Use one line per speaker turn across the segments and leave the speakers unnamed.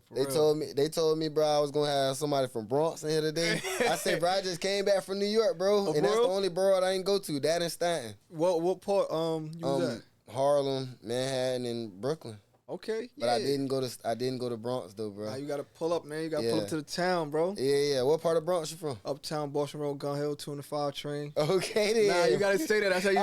bro. For
They
real.
told me, bro, I was gonna have somebody from Bronx in here today. I said, bro, I just came back from New York, bro, and that's the only borough I ain't go to. That and Staten.
What part you was at?
Harlem, Manhattan, and Brooklyn.
Okay, yeah.
But I didn't go to Bronx though, bro.
Nah, you gotta pull up, man. You gotta pull up to the town, bro.
Yeah. What part of Bronx you from?
Uptown, Boston Road, Gun Hill, 205 train.
Okay, then.
Nah, you gotta say that. That's how you know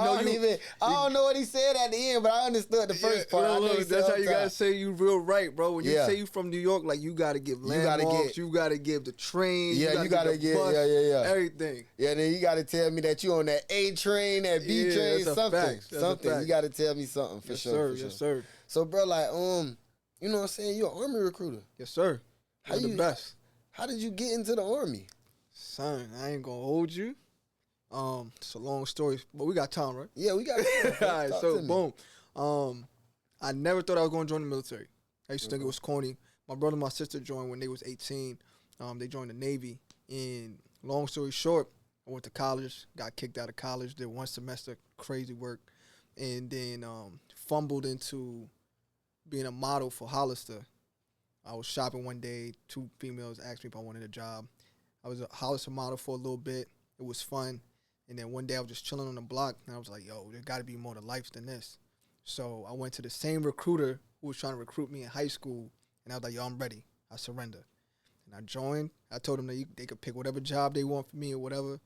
I don't know what he said at the end, but I understood the first part.
That's how you gotta say you real right, bro. When you say you from New York, like you gotta give landmarks, you gotta give the trains, you gotta give bus, everything.
Yeah, then you gotta tell me that you on that A train, that B train, something. You gotta tell me something for sure.
Yes, sir.
So, bro, like, you know what I'm saying? You're an Army recruiter.
Yes, sir. You're the best.
How did you get into the Army?
Son, I ain't gonna hold you. It's a long story, but we got time, right?
Yeah, we got time.
All right, so boom. I never thought I was gonna join the military. I used to think it was corny. My brother and my sister joined when they was 18. They joined the Navy. And long story short, I went to college, got kicked out of college, did one semester, crazy work, and then fumbled into being a model for Hollister. I was shopping one day. 2 females asked me if I wanted a job. I was a Hollister model for a little bit. It was fun. And then one day I was just chilling on the block, and I was like, yo, there got to be more to life than this. So I went to the same recruiter who was trying to recruit me in high school, and I was like, yo, I'm ready. I surrender. And I joined. I told them that they could pick whatever job they want for me or whatever,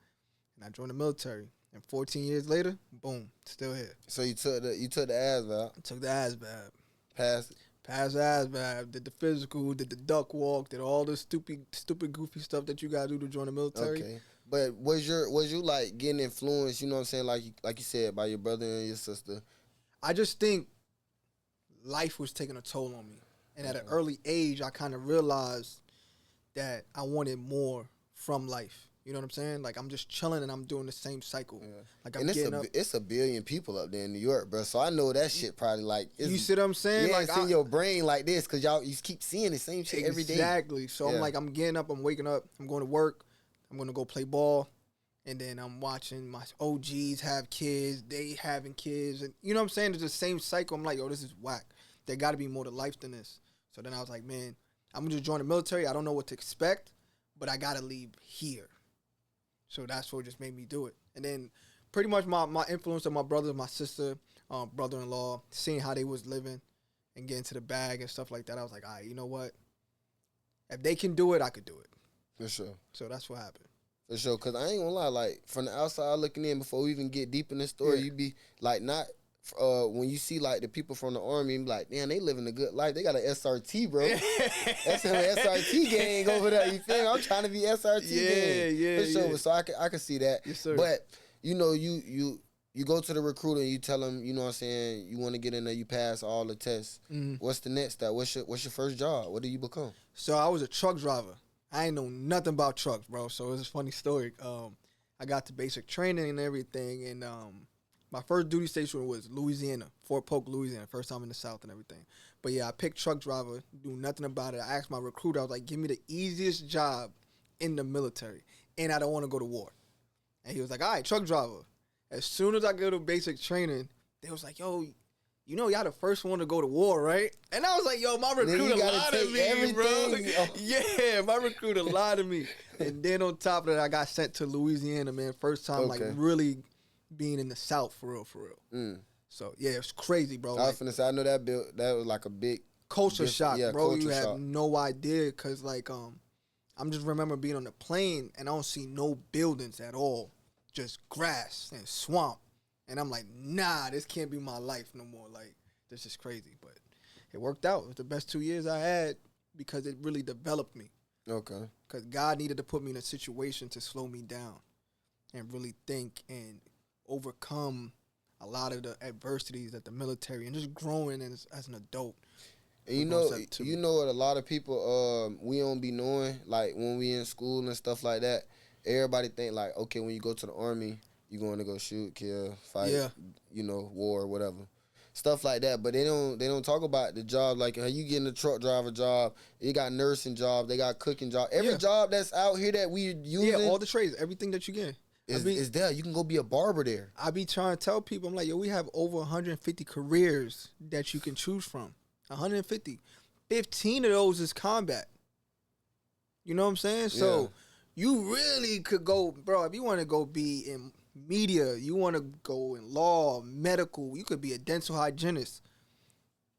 and I joined the military. And 14 years later, boom, still here.
So you took the ASVAB.
I took the ASVAB.
Passed
the ASVAB, did the physical, did the duck walk, did all the stupid, goofy stuff that you gotta do to join the military.
Okay, but was you like getting influenced? You know what I'm saying? Like you said, by your brother and your sister.
I just think life was taking a toll on me, and at an early age, I kind of realized that I wanted more from life. You know what I'm saying? Like, I'm just chilling and I'm doing the same cycle. Yeah. Like, I'm getting up.
It's a billion people up there in New York, bro. So I know that shit probably like.
You see what I'm saying?
Yeah,
like,
it's in your brain like this because you keep seeing the same shit every day.
Exactly. So I'm like, I'm getting up, I'm waking up, I'm going to work, I'm going to go play ball, and then I'm watching my OGs have kids, they having kids, and you know what I'm saying? It's the same cycle. I'm like, yo, this is whack. There got to be more to life than this. So then I was like, man, I'm going to just join the military. I don't know what to expect, but I got to leave here. So that's what just made me do it. And then pretty much my influence of my brother, my sister, brother-in-law, seeing how they was living and getting to the bag and stuff like that, I was like, all right, you know what? If they can do it, I could do it.
For sure.
So that's what happened.
For sure. Because I ain't going to lie, like, from the outside looking in, before we even get deep in this story, you be, like, not... when you see like the people from the Army, you be like, damn, they living a good life. They got an SRT, bro. That's an SRT gang over there. You feel me? I'm trying to be SRT gang. Yeah, for sure. So I can see that. Yes, sir. But you know, you go to the recruiter and you tell them, you know what I'm saying, you want to get in there, you pass all the tests. Mm-hmm. What's the next step? What's your first job? What do you become?
So I was a truck driver. I ain't know nothing about trucks, bro. So it's a funny story. I got the basic training and everything, and my first duty station was Louisiana, Fort Polk, Louisiana. First time in the South and everything. But yeah, I picked truck driver, knew nothing about it. I asked my recruiter, I was like, give me the easiest job in the military, and I don't want to go to war. And he was like, all right, truck driver. As soon as I go to basic training, they was like, yo, you know y'all the first one to go to war, right? And I was like, yo, my recruiter lied to me, bro. Yeah, my recruiter lied to me. And then on top of that, I got sent to Louisiana, man. First time, like, really being in the South, for real. Mm. So, yeah, it's crazy, bro.
I was finna say, I know that was like a big...
culture shock, bro. You have no idea, because, like, I'm just remember being on the plane, and I don't see no buildings at all. Just grass and swamp. And I'm like, nah, this can't be my life no more. Like, this is crazy. But it worked out. It was the best 2 years I had because it really developed me.
Okay.
Because God needed to put me in a situation to slow me down and really think and overcome a lot of the adversities that the military and just growing as an adult.
And you know what a lot of people we don't be knowing, like when we in school and stuff like that, everybody think like, okay, when you go to the Army, you're going to go shoot, kill, fight, you know, war, whatever. Stuff like that. But they don't talk about the job, like how you getting a truck driver job, you got nursing job, they got cooking job. Every job that's out here that we using.
Yeah, all the trades, everything that you get.
Is there. You can go be a barber there.
I be trying to tell people, I'm like, yo, we have over 150 careers that you can choose from. 150. 15 of those is combat. You know what I'm saying? So you really could go, bro, if you want to go be in media, you want to go in law, medical, you could be a dental hygienist.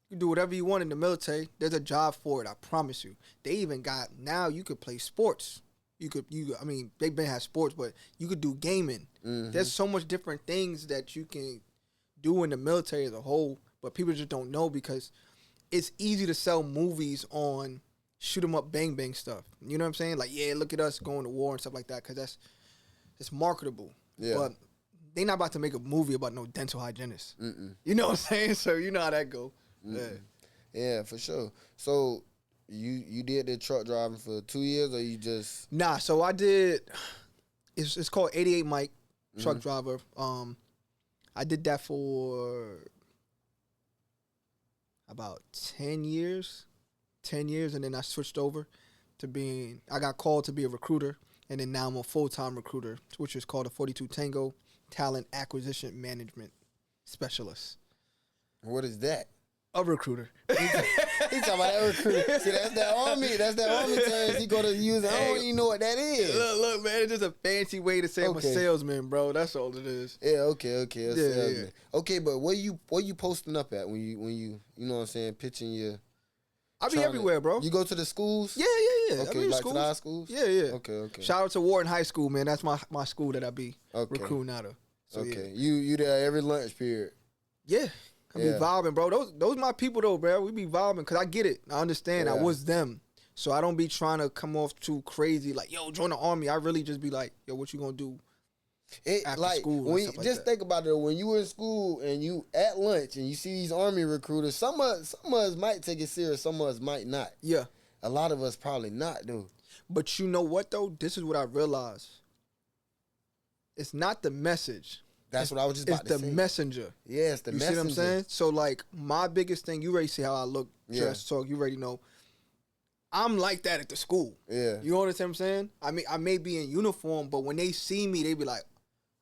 You can do whatever you want in the military. There's a job for it, I promise you. They even got, now you could play sports. I mean, they've been had sports, but you could do gaming. Mm-hmm. There's so much different things that you can do in the military as a whole, but people just don't know because it's easy to sell movies on shoot 'em up, bang bang stuff. You know what I'm saying? Like, yeah, look at us going to war and stuff like that because it's marketable. Yeah. But they not about to make a movie about no dental hygienist. Mm-mm. You know what I'm saying? So you know how that go.
Yeah, for sure. So you did the truck driving for 2 years, or you just?
Nah, so I did. It's called 88 Mike truck driver. I did that for about 10 years. 10 years, and then I switched over to I got called to be a recruiter, and then now I'm a full-time recruiter, which is called a 42 Tango Talent Acquisition Management Specialist.
What is that?
A recruiter.
He's talking about that recruiter. See, that's that army. That's that army terms he go to use. I don't even know what that is.
Look, man, it's just a fancy way to say I'm a salesman, bro. That's all it is.
Yeah, okay. Yeah. Okay, but what you posting up at when you know what I'm saying, pitching your?
I be everywhere, bro.
You go to the schools?
Yeah.
Okay, like to the high schools?
Yeah.
Okay.
Shout out to Wharton High School, man. That's my school that I be recruiting out of. So,
okay. Yeah. You there every lunch period?
Yeah. I be vibing, bro. Those my people, though, bro. We be vibing because I get it. I understand. I was them. So I don't be trying to come off too crazy like, yo, join the army. I really just be like, yo, what you going to do? After school
when you, just think about it, when you were in school and you at lunch and you see these army recruiters, some of us might take it serious, some of us might not.
Yeah.
A lot of us probably not, dude.
But you know what, though? This is what I realized. It's not the message.
That's what I was just about to say.
It's the messenger.
Yeah, it's the messenger.
You see what I'm saying? So, like, my biggest thing, you already see how I look, dress, talk, you already know. I'm like that at the school.
Yeah.
You understand what I'm saying? I mean, I may be in uniform, but when they see me, they be like,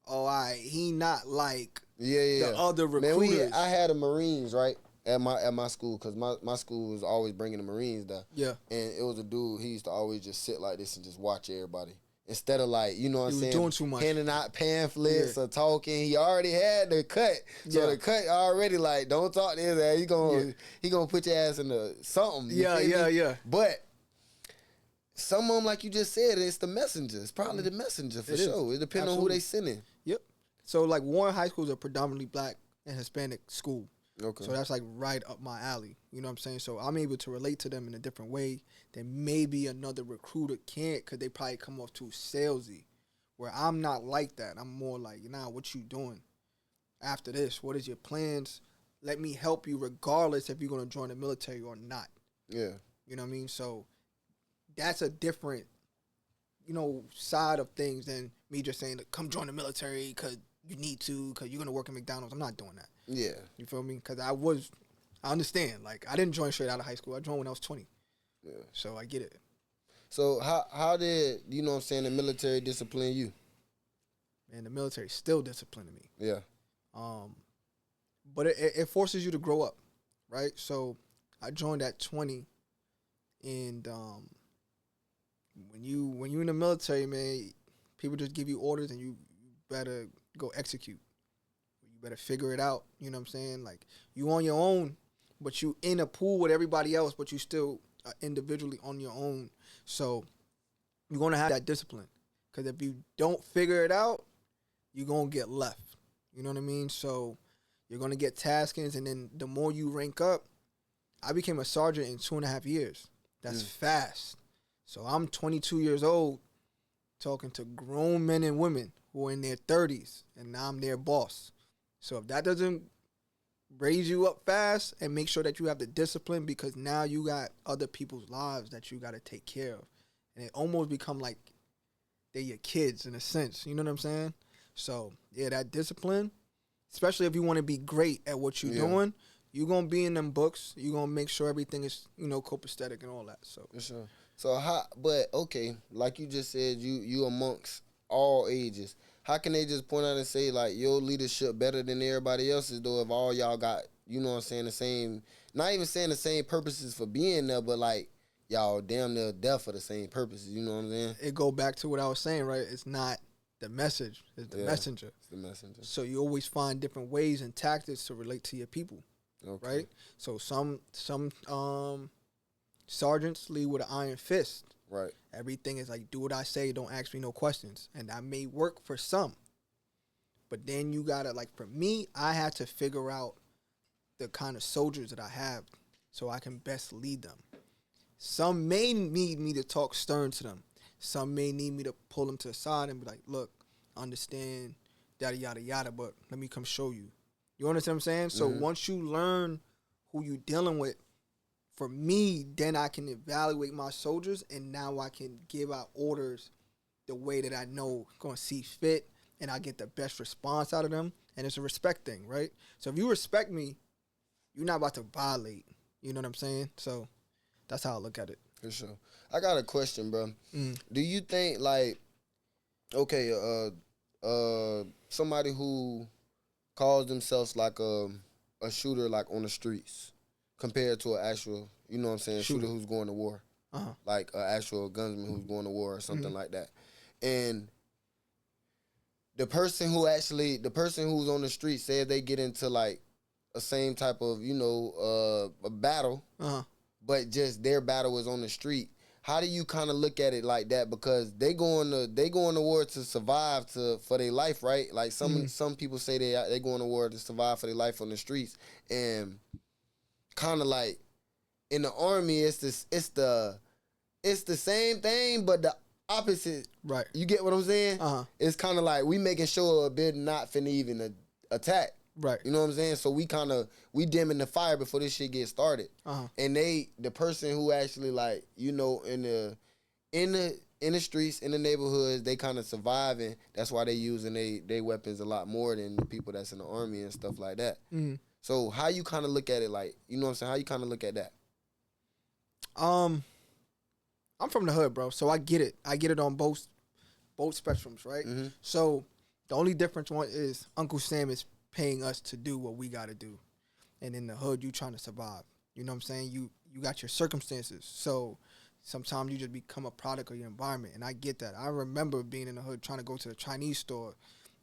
oh, he not like the other recruiters.
Man, I had a Marines, right, at my school, because my school was always bringing the Marines there.
Yeah.
And it was a dude, he used to always just sit like this and just watch everybody. Instead of like, you know what I'm saying,
doing too much.
handing out pamphlets or talking. He already had the cut. So the cut already like, don't talk to his ass. He gonna put your ass into something.
Yeah.
But some of them, like you just said, it's the messenger. It's probably the messenger for sure. It depends on who they sending.
Yep. So like Warren High School is a predominantly black and Hispanic school.
Okay.
So that's like right up my alley. You know what I'm saying? So I'm able to relate to them in a different way than maybe another recruiter can't, because they probably come off too salesy. Where I'm not like that. I'm more like, what you doing after this? What is your plans? Let me help you regardless if you're going to join the military or not.
Yeah.
You know what I mean? So that's a different, side of things than me just saying, come join the military because you need to, because you're going to work at McDonald's. I'm not doing that.
Yeah.
You feel me? Because I understand. Like, I didn't join straight out of high school. I joined when I was 20. Yeah. So I get it.
So how did, the military discipline you?
Man, the military still disciplining me.
Yeah.
But it forces you to grow up, right? So I joined at 20, and when you in the military, man, people just give you orders and you better go execute. You better figure it out. You know what I'm saying? Like, you on your own, but you in a pool with everybody else, but you still individually on your own. So you're going to have that discipline. Because if you don't figure it out, you're going to get left. You know what I mean? So you're going to get taskings, and then the more you rank up, I became a sergeant in 2.5 years. That's fast. So I'm 22 years old talking to grown men and women who are in their 30s, and now I'm their boss. So if that doesn't raise you up fast and make sure that you have the discipline, because now you got other people's lives that you got to take care of. And it almost become like they're your kids in a sense. You know what I'm saying? So, yeah, that discipline, especially if you want to be great at what you're doing, you're going to be in them books. You're going to make sure everything is, copacetic and all that. So,
for sure. So, okay, like you just said, you amongst all ages. How can they just point out and say, like, your leadership better than everybody else's, though, if all y'all got, the not even saying the same purposes for being there, but like y'all damn near death for the same purposes. You know what I'm saying?
It go back to what I was saying, right? It's not the message; it's the messenger.
It's the messenger.
So you always find different ways and tactics to relate to your people, right? So some sergeants lead with an iron fist.
Right.
Everything is like, do what I say, don't ask me no questions, and that may work for some. But then you gotta, like, for me, I had to figure out the kind of soldiers that I have so I can best lead them. Some may need me to talk stern to them. Some may need me to pull them to the side and be like, look, understand, yada, yada, yada, but let me come show you. You understand what I'm saying? So once you learn who you dealing with, for me, then I can evaluate my soldiers, and now I can give out orders the way that I know going to see fit, and I get the best response out of them. And it's a respect thing, right? So if you respect me, you're not about to violate. You know what I'm saying? So that's how I look at it.
For sure. I got a question, bro. Do you think, like, okay, somebody who calls themselves like a shooter, like on the streets, compared to an actual, you know what I'm saying, shooter who's going to war, like an actual gunsman who's going to war or something like that, and the person who's on the street, say if they get into like a same type of, you know, a battle, but just their battle is on the street. How do you kind of look at it like that? Because they go on to war to survive for their life, right? Like some people say they go on to war to survive for their life on the streets, and kind of like in the army, it's the same thing, but the opposite.
Right.
You get what I'm saying? It's kind of like we making sure a bit not finna even attack.
Right.
You know what I'm saying? So we dimming the fire before this shit gets started. And the person who actually, like, you know, in the streets, in the neighborhoods, they kind of surviving. That's why they using they weapons a lot more than the people that's in the army and stuff like that. So how you kind of look at it, like, you know what I'm saying? How you kind of look at that?
I'm from the hood, bro, so I get it. I get it on both spectrums, right? So the only difference one is Uncle Sam is paying us to do what we got to do, and in the hood, you trying to survive. You know what I'm saying? You got your circumstances, so sometimes you just become a product of your environment, and I get that. I remember being in the hood trying to go to the Chinese store,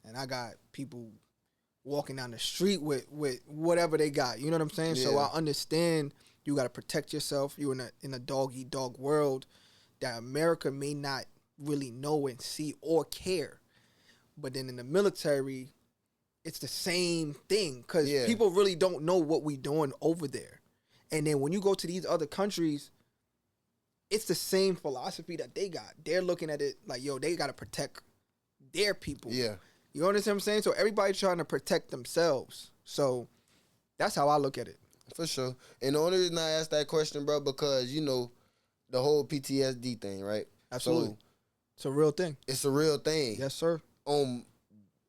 and I got people walking down the street with whatever they got. You know what I'm saying? So I understand you got to protect yourself. You're in a dog-eat-dog world that America may not really know and see or care. But then in the military, it's the same thing because people really don't know what we doing over there. And then when you go to these other countries, it's the same philosophy that they got. They're looking at it like, yo, they got to protect their people. Yeah. You understand what I'm saying? So everybody's trying to protect themselves. So that's how I look at it.
For sure. And the only reason I asked that question, bro, because, you know, the whole PTSD thing, right?
Absolutely.
So,
it's a real thing.
It's a real thing.
Yes, sir.
On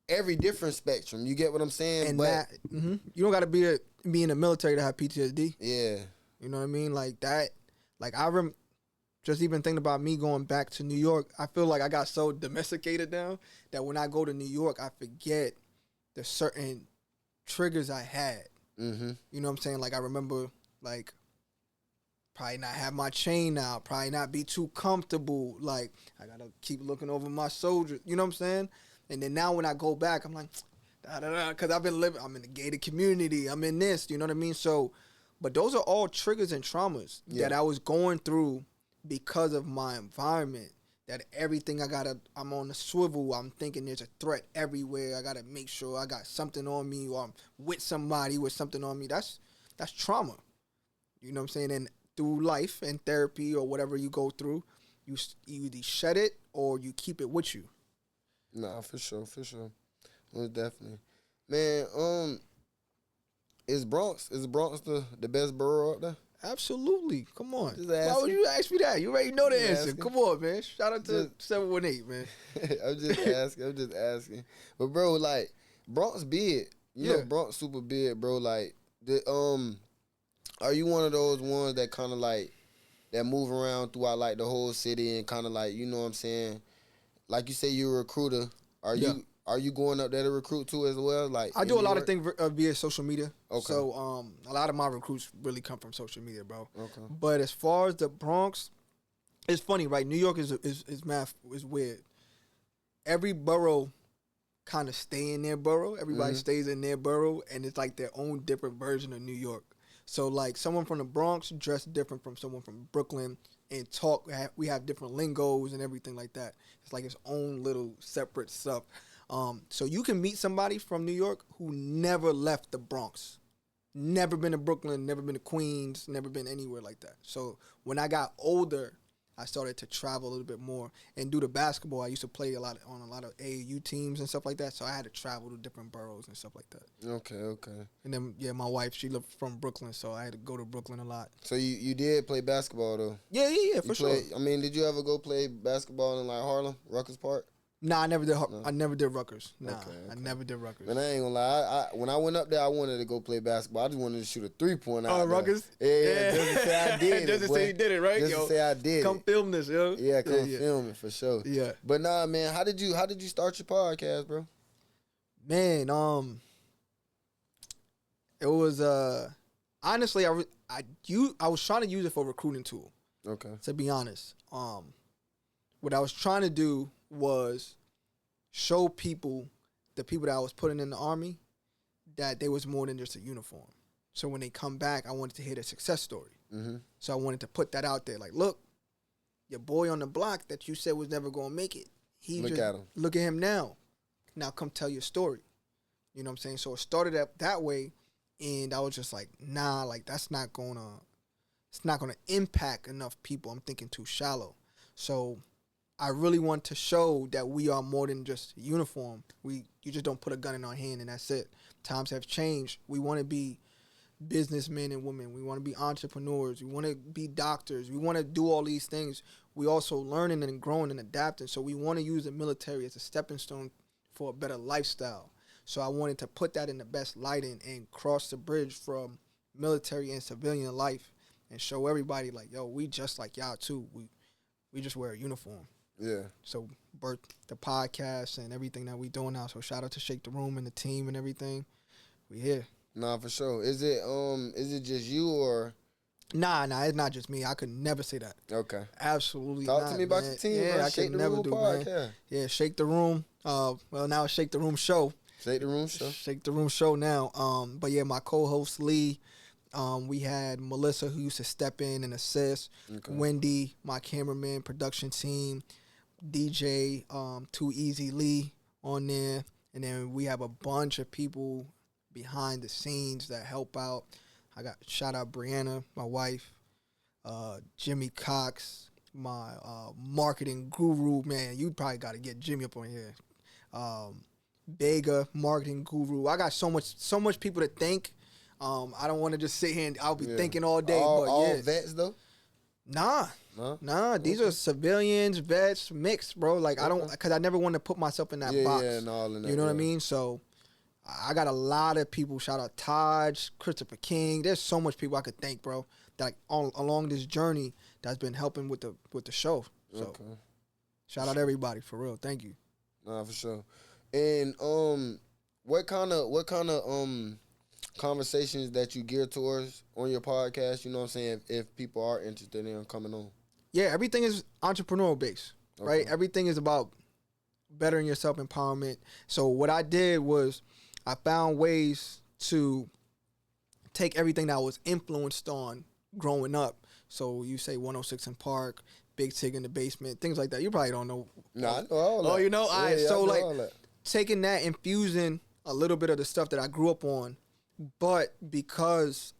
every different spectrum. You get what I'm saying?
And that, you don't got to be in the military to have PTSD.
Yeah.
You know what I mean? Like that. Like just even thinking about me going back to New York, I feel like I got so domesticated now that when I go to New York, I forget the certain triggers I had. You know what I'm saying? Like I remember, like, probably not have my chain out, probably not be too comfortable. Like I gotta keep looking over my soldiers. You know what I'm saying? And then now when I go back, I'm like, because I've been living. I'm in the gated community. I'm in this. You know what I mean? So, but those are all triggers and traumas that I was going through because of my environment. That everything I'm on the swivel. I'm thinking there's a threat everywhere. I gotta make sure I got something on me, or I'm with somebody with something on me. That's trauma. You know what I'm saying? And through life and therapy or whatever you go through, you either shed it or you keep it with you.
Nah, for sure. Most definitely. Man, is Bronx the best borough up there?
Absolutely. Come on. Why would you ask me that? You already know the answer. Come on, man. Shout out to 718, man.
I'm just asking. But bro, like, Bronx big. You know, Bronx super big, bro. Like, are you one of those ones that kind of like that move around throughout like the whole city and kind of like, you know what I'm saying? Like you say you're a recruiter. Are are you going up there to recruit too as well? Like
I do a lot of things via social media.
Okay.
So a lot of my recruits really come from social media, bro.
Okay.
But as far as the Bronx, it's funny, right? New York is weird. Every borough kind of stay in their borough. Everybody stays in their borough, and it's like their own different version of New York. So like someone from the Bronx dress different from someone from Brooklyn, and talk. We have different lingos and everything like that. It's like its own little separate stuff. So you can meet somebody from New York who never left the Bronx, never been to Brooklyn, never been to Queens, never been anywhere like that. So when I got older, I started to travel a little bit more. And due to basketball, I used to play on a lot of AAU teams and stuff like that. So I had to travel to different boroughs and stuff like that.
Okay.
And then, yeah, my wife, she lived from Brooklyn, so I had to go to Brooklyn a lot.
So you did play basketball, though?
Yeah, for sure.
I mean, did you ever go play basketball in, like, Harlem, Rutgers Park?
Nah, I never did.
No.
I never did Rutgers. Nah,
Okay.
I never did Rutgers.
Man, I ain't gonna lie. When I went up there, I wanted to go play basketball. I just wanted to shoot a 3-pointer.
Oh, Rutgers?
Yeah, just to say I did it.
Just to say you did it, right?
Just to say I did
come
it.
film this, yo.
Yeah, come film it for sure.
Yeah.
But nah, man, how did you start your podcast, bro?
Man, it was honestly I was trying to use it for a recruiting tool.
Okay.
To be honest, what I was trying to do was show people, the people that I was putting in the Army, that they was more than just a uniform. So when they come back, I wanted to hear their success story.
Mm-hmm.
So I wanted to put that out there. Like, look, your boy on the block that you said was never going to make it.
Look at him.
Look at him now. Now come tell your story. You know what I'm saying? So it started up that way, and I was just like, nah, like it's not gonna impact enough people. I'm thinking too shallow. So I really want to show that we are more than just a uniform. You just don't put a gun in our hand and that's it. Times have changed. We want to be businessmen and women. We want to be entrepreneurs. We want to be doctors. We want to do all these things. We also learning and growing and adapting. So we want to use the military as a stepping stone for a better lifestyle. So I wanted to put that in the best lighting and cross the bridge from military and civilian life and show everybody like, yo, we just like y'all too. We just wear a uniform.
Yeah.
So birth the podcast and everything that we doing now. So shout out to Shake the Room and the team and everything. We here.
Nah, for sure. Is it just you or?
Nah, it's not just me. I could never say that.
Okay.
Absolutely
Talk
not,
to me about
man.
your team,
yeah,
bro.
I
Shake
could
the
never
Room
do,
podcast.
man. Yeah, Shake the Room. Well, now it's Shake the Room Show.
Shake the Room Show.
Shake the Room Show now. But yeah, my co-host Lee. We had Melissa who used to step in and assist. Okay. Wendy, my cameraman, production team, DJ, Too Easy Lee on there, and then we have a bunch of people behind the scenes that help out. I got shout out Brianna, my wife, Jimmy Cox, my marketing guru. Man, you probably got to get Jimmy up on here. Vega, marketing guru. I got so much people to thank. I don't want to just sit here and I'll be thinking all day.
All vets though?
Nah. These are civilians, vets, mixed, bro. Like I don't, because I never want to put myself in that box.
Yeah, and all in that.
You know what I mean? So I got a lot of people. Shout out Taj, Christopher King. There's so much people I could thank, bro. That like along this journey that's been helping with the show. So shout out everybody for real. Thank you.
Nah, for sure. And what kind of conversations that you gear towards on your podcast, you know what I'm saying, if people are interested in coming on?
Yeah, everything is entrepreneurial based, right? Everything is about bettering yourself, empowerment. So what I did was I found ways to take everything that I was influenced on growing up. So you say 106 in Park, Big Tig in the Basement, things like that. You probably don't know.
No, I know all that.
Oh, you know? All right,
so
like taking that, infusing a little bit of the stuff that I grew up on, but because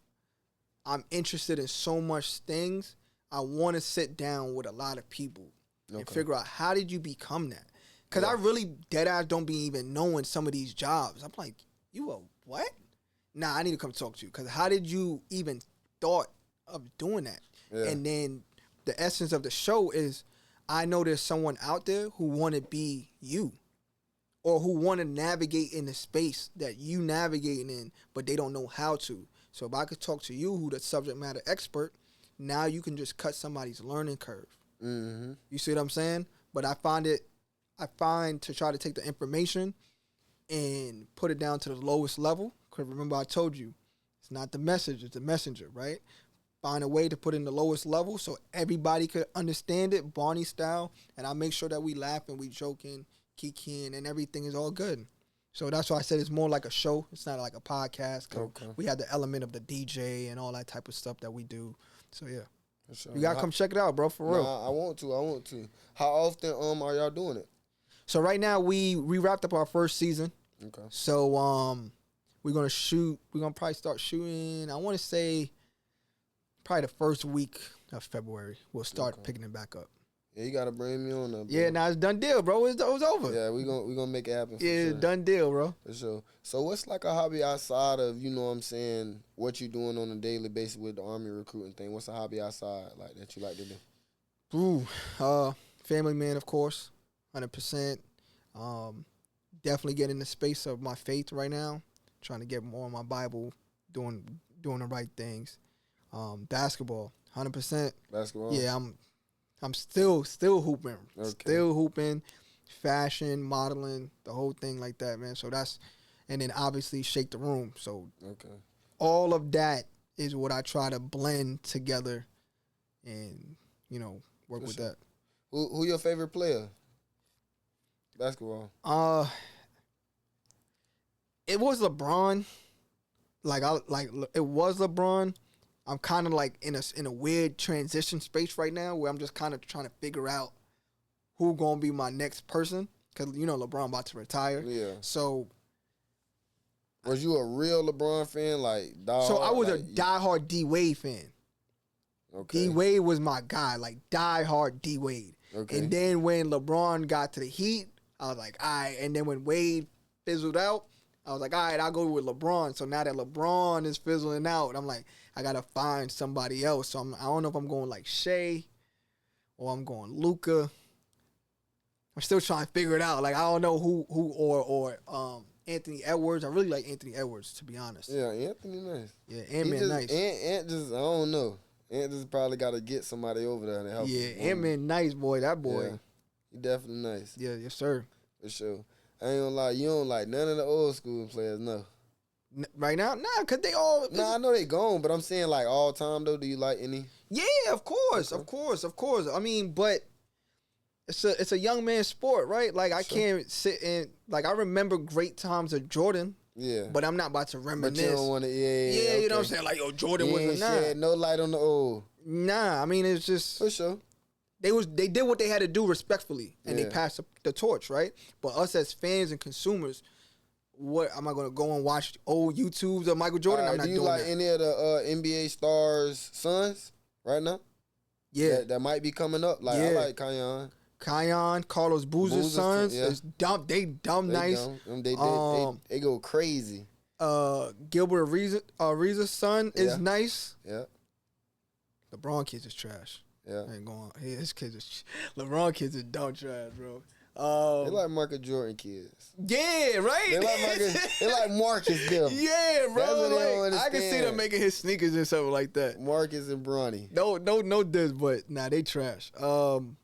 I'm interested in so much things, I want to sit down with a lot of people and figure out how did you become that? Because I really deadass don't be even knowing some of these jobs. I'm like, you a what? Nah, I need to come talk to you because how did you even thought of doing that? Yeah. And then the essence of the show is I know there's someone out there who want to be you or who want to navigate in the space that you navigating in, but they don't know how to. So if I could talk to you, who the subject matter expert, now you can just cut somebody's learning curve. Mm-hmm. You see what I'm saying? But I find to try to take the information and put it down to the lowest level. Because remember, I told you, it's not the message, it's the messenger, right? Find a way to put it in the lowest level so everybody could understand it, Barney style, and I make sure that we laughing, we joking, kikiing, and everything is all good. So that's why I said it's more like a show. It's not like a podcast. Okay. We have the element of the DJ and all that type of stuff that we do. So yeah, sure. You gotta come check it out, bro. For real.
I want to. How often are y'all doing it?
So right now we wrapped up our first season. Okay. So we're gonna shoot. We're gonna probably start shooting. I want to say probably the first week of February. We'll start picking it back up.
Yeah, you gotta bring me on that, bro.
Yeah, now it's done deal, bro. It was over.
Yeah, we gonna make it happen.
Yeah, sure. Done deal, bro.
For sure. So what's like a hobby outside of, you know what I'm saying, what you doing on a daily basis with the Army recruiting thing? What's a hobby outside like that you like to do?
Family man, of course, 100%. Definitely getting in the space of my faith right now. Trying to get more on my Bible, doing the right things. Basketball, 100%.
Basketball.
Yeah, I'm still hooping. Okay. Still hooping, fashion, modeling, the whole thing like that, man. So and then obviously Shake the Room. So all of that is what I try to blend together and, work with that.
Who your favorite player? Basketball.
It was LeBron. It was LeBron. I'm kind of like in a weird transition space right now where I'm just kind of trying to figure out who gonna be my next person because LeBron about to retire. Yeah. So.
Was you a real LeBron fan, like diehard?
So I was a diehard D Wade fan. Okay. D Wade was my guy, like diehard D Wade. Okay. And then when LeBron got to the Heat, I was like, all right. And then when Wade fizzled out, I was like, all right, I'll go with LeBron. So now that LeBron is fizzling out, I'm like, I got to find somebody else. So I don't know if I'm going like Shea or I'm going Luka. I'm still trying to figure it out. Like, I don't know who or Anthony Edwards. I really like Anthony Edwards, to be honest.
Yeah, Anthony nice.
Yeah, Ant-Man nice.
Ant just, I don't know. Ant just probably got to get somebody over there to help him.
Yeah, Ant-Man nice, boy. That boy.
Yeah, he definitely nice.
Yeah, yes, sir.
For sure. I ain't gonna lie, you don't like none of the old school players, no.
Right now? Nah, because they all...
Nah, I know they gone, but I'm saying like all time, though. Do you like any?
Yeah, of course, of course. I mean, but it's a young man's sport, right? Like, I can't sit and... Like, I remember great times of Jordan. Yeah. But I'm not about to reminisce.
But you don't want to... Yeah,
you know what I'm saying? Like, yo, Jordan wasn't... Nah.
No light on the old.
Nah, I mean, it's just...
For sure.
They did what they had to do respectfully, and they passed the torch, right? But us as fans and consumers, what am I going to go and watch old YouTubes of Michael Jordan? I'm not doing that.
Do you like any of the NBA stars' sons right now?
Yeah,
that might be coming up. Like I like
Kion, Carlos Boozer's sons. Yeah. They nice.
They go crazy.
Gilbert Areza's son is nice.
Yeah.
LeBron kids is trash.
Yeah,
ain't going. His kids is LeBron kids is dumb trash, bro.
They like Michael Jordan kids.
Yeah, right.
They like Marcus them.
Yeah, bro. Like, I can see them making his sneakers and something like that.
Marcus and Bronny.
No diss, but nah, they trash. So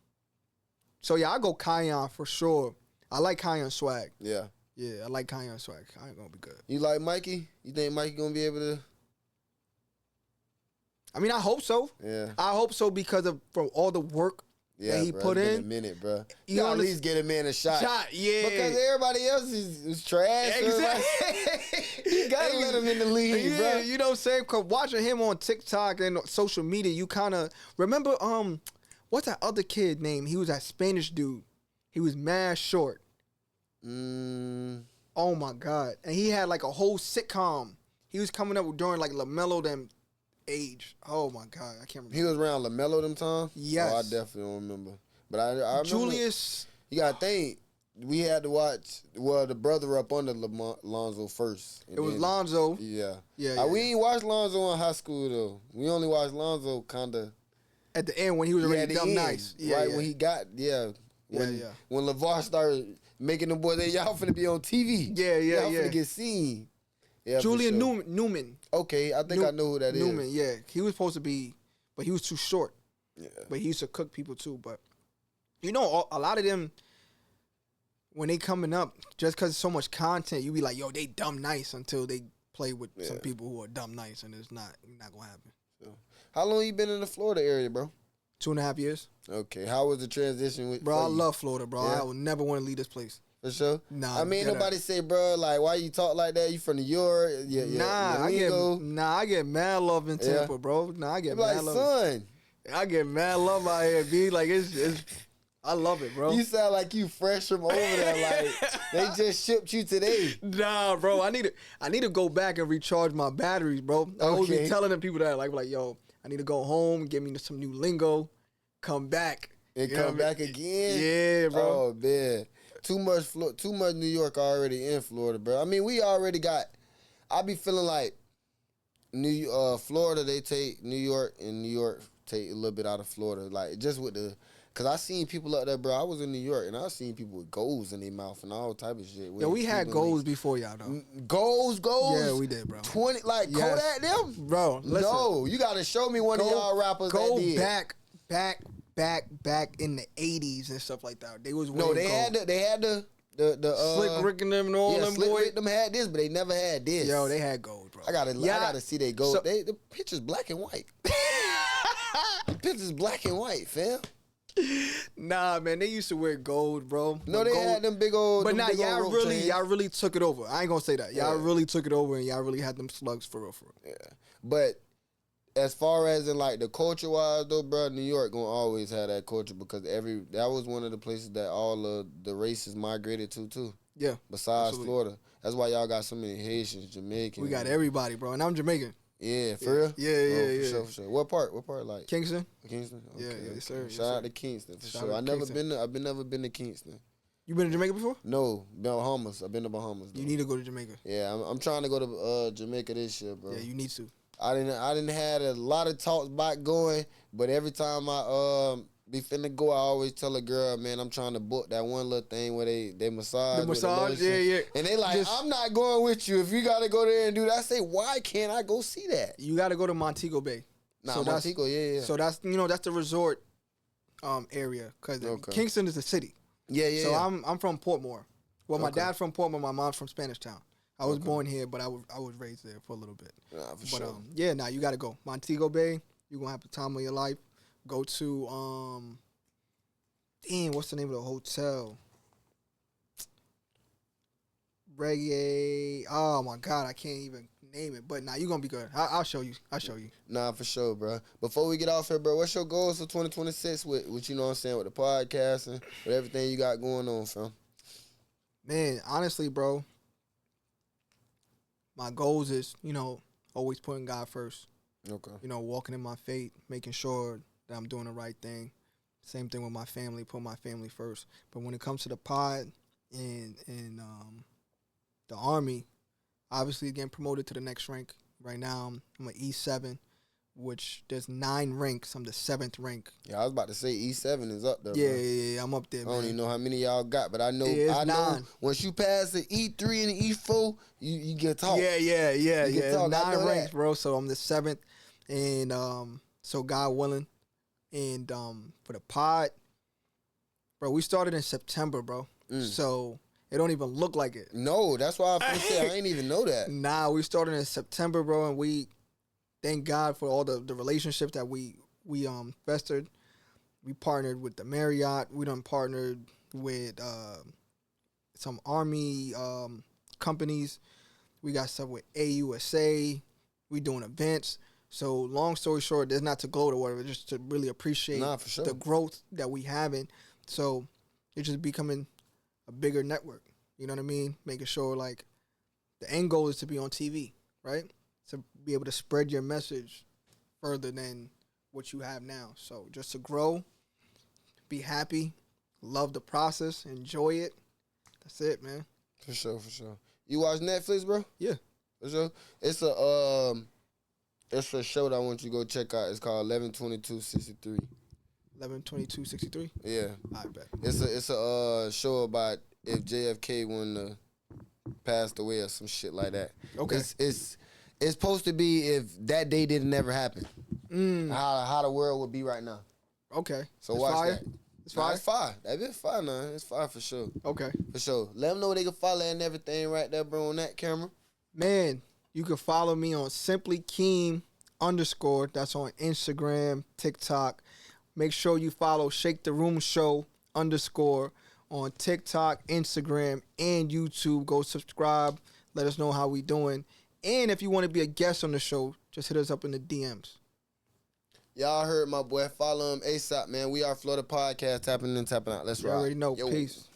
yeah, I go Kion for sure. I like Kion swag.
Yeah,
I like Kion swag. Kion gonna be good.
You like Mikey? You think Mikey gonna be able to?
I mean, I hope so.
Yeah.
I hope so because from all the work that he put in.
Been a minute, bro. You gotta at least get a man a shot.
Yeah.
Because everybody else is trash. Exactly. You gotta let him in the league, bro.
You know what I'm saying? Because watching him on TikTok and social media, you kind of remember what's that other kid name? He was that Spanish dude. He was mad short. Oh my God! And he had like a whole sitcom. He was coming up during like LaMelo them age. Oh my God, I can't remember.
He was around LaMelo them time?
Yes.
Oh, I definitely don't remember. But I remember.
Julius.
You gotta think. We had to watch, the brother up under Lonzo first.
It was Lonzo.
Yeah.
We
ain't watched Lonzo in high school, though. We only watched Lonzo kind of.
At the end when he was already dumb nice.
When he got, When LeVar started making them boys, y'all finna be on TV. Y'all finna get seen. Yeah,
Julian Newman.
Okay, I think I know who that is.
Newman, yeah. He was supposed to be, but he was too short. Yeah. But he used to cook people too. But, a lot of them, when they coming up, just because so much content, you be like, yo, they dumb nice until they play with some people who are dumb nice, and it's not gonna happen.
So, how long you been in the Florida area, bro?
2.5 years.
Okay, how was the transition with?
Bro, I love Florida, bro. Yeah. I would never want to leave this place.
For sure.
Nah,
I mean, nobody say, bro, like, why you talk like that? You from New York?
I get mad love in Tampa, bro. Nah, I get mad love.
Son.
I get mad love out here, B. Like, it's I love it, bro.
You sound like you fresh from over there. Like, they just shipped you today.
Nah, bro. I need to go back and recharge my batteries, bro. I always be telling them people that, like, yo, I need to go home, get me some new lingo, come back.
And come back again?
Yeah, bro.
Oh, man. Too much New York already in Florida, bro. I mean, we already got. I be feeling like Florida, they take New York, and New York take a little bit out of Florida. Like, just with the. Because I seen people up there, bro. I was in New York, and I seen people with goals in their mouth and all type of shit.
Yeah, we had goals before y'all, though.
Goals?
Yeah, we did, bro.
20, like, yes. Kodak them?
Bro, listen.
No, you got to show me one of y'all rappers that did.
Back in the 80s and stuff like that. They was
they had the
Slick Rick and them and all them
Slick
boys.
Rick them had this, but they never had this.
Yo, they had gold, bro.
I gotta see they gold. The picture's black and white. The picture's black and white, fam.
Nah, man, they used to wear gold, bro.
No, they had them big old.
But y'all really took it over. I ain't gonna say that. Y'all really took it over, and y'all really had them slugs for real.
Yeah, but as far as in like the culture wise though, bro, New York gonna always have that culture because that was one of the places that all of the races migrated to too.
Yeah.
Besides absolutely. Florida, that's why y'all got so many Haitians, Jamaicans.
We got everybody, bro, and I'm Jamaican.
Yeah, for real?
Yeah.
For sure. What part? Like
Kingston?
Kingston? Okay.
Yeah, sir.
Shout out to Kingston for sure. I've never been to Kingston.
You been to Jamaica before?
No, Bahamas. I've been to Bahamas. Though.
You need to go to Jamaica.
Yeah, I'm trying to go to Jamaica this year, bro.
Yeah, you need to.
I didn't had a lot of talks about going, but every time I be finna go, I always tell a girl, man, I'm trying to book that one little thing where they massage.
The massage, yeah.
And they like, I'm not going with you. If you gotta go there and do that, I say, why can't I go see that?
You gotta go to Montego Bay.
Nah, so Montego, yeah.
So that's the resort area because Kingston is the city.
Yeah.
So I'm from Portmore. Well, my dad's from Portmore. My mom's from Spanish Town. I was born here, but I was raised there for a little bit.
For sure.
You got to go. Montego Bay, you're going to have the time of your life. Go to, what's the name of the hotel? Reggae. Oh, my God, I can't even name it. But, you're going to be good. I'll show you.
Nah, for sure, bro. Before we get off here, bro, what's your goals for 2026 with you know what I'm saying, with the podcast and with everything you got going on, fam?
Man, honestly, bro, my goals is, always putting God first.
Okay.
Walking in my faith, making sure that I'm doing the right thing. Same thing with my family, put my family first. But when it comes to the pod and the Army, obviously getting promoted to the next rank. Right now, I'm an E7, which there's 9 ranks. I'm the 7th rank.
Yeah, I was about to say E7 is up there.
Yeah, I'm up there,
I don't even know how many y'all got, but I know
I know
once you pass the E3 and the E4, you get talk.
Yeah.
You get talk.
9 ranks, bro. So I'm the 7th, and so God willing, and for the pod, bro, we started in September, bro. So it don't even look like it.
No, that's why I said I ain't even know that.
Nah, we started in September, bro, and we. Thank God for all the relationships that we festered. We partnered with the Marriott. We done partnered with some Army companies. We got stuff with AUSA. We doing events. So long story short, there's not to gloat or whatever, just to really appreciate the growth that we having. So it's just becoming a bigger network. You know what I mean? Making sure like the end goal is to be on TV, right? To be able to spread your message further than what you have now. So just to grow, be happy, love the process, enjoy it. That's it, man.
For sure. You watch Netflix, bro?
Yeah.
For sure. It's a show that I want you to go check out. It's called 11/22/63.
11/22/63?
Yeah.
I bet.
It's a show about if JFK wouldn't passed away or some shit like that.
Okay.
It's supposed to be if that day didn't ever happen. How the world would be right now.
Okay.
So watch that.
It's fire?
It's fire. That bit fire, nah. It's fire for sure.
Okay.
For sure. Let them know where they can follow and everything right there, bro, on that camera.
Man, you can follow me on Simply Keem _ That's on Instagram, TikTok. Make sure you follow Shake the Room Show _ on TikTok, Instagram, and YouTube. Go subscribe. Let us know how we doing. And if you want to be a guest on the show, just hit us up in the DMs.
Y'all heard my boy. Follow him ASAP, man. We are Florida Podcast. Tapping in, tapping out. Let's ride.
You already know.
Yo.
Peace.